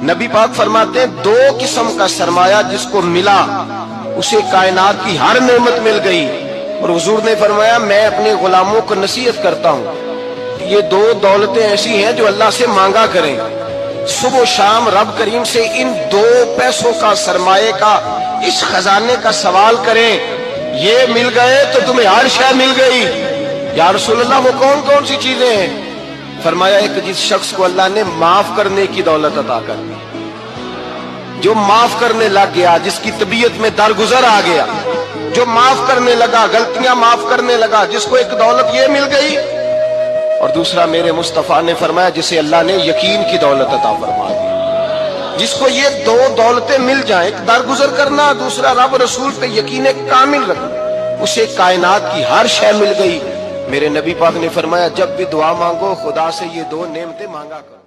نبی پاک فرماتے ہیں دو قسم کا سرمایہ جس کو ملا اسے کائنات کی ہر نعمت مل گئی. اور حضور نے فرمایا میں اپنے غلاموں کو نصیحت کرتا ہوں یہ دو دولتیں ایسی ہیں جو اللہ سے مانگا کریں. صبح و شام رب کریم سے ان دو پیسوں کا سرمایہ کا اس خزانے کا سوال کریں. یہ مل گئے تو تمہیں ہر شے مل گئی. یا رسول اللہ وہ کون کون سی چیزیں ہیں؟ فرمایا ایک جس شخص کو اللہ نے معاف کرنے کی دولت عطا کر دی, جو معاف کرنے لگ گیا, جس کی طبیعت میں درگزر آ گیا, جو معاف کرنے لگا, غلطیاں معاف کرنے لگا, جس کو ایک دولت یہ مل گئی. اور دوسرا میرے مصطفیٰ نے فرمایا جسے اللہ نے یقین کی دولت عطا فرما دی. جس کو یہ دو دولتیں مل جائیں, ایک درگزر کرنا, دوسرا رب رسول پہ یقین کامل رکھنا, اسے کائنات کی ہر شے مل گئی. میرے نبی پاک نے فرمایا جب بھی دعا مانگو خدا سے یہ دو نعمتیں مانگا کرو.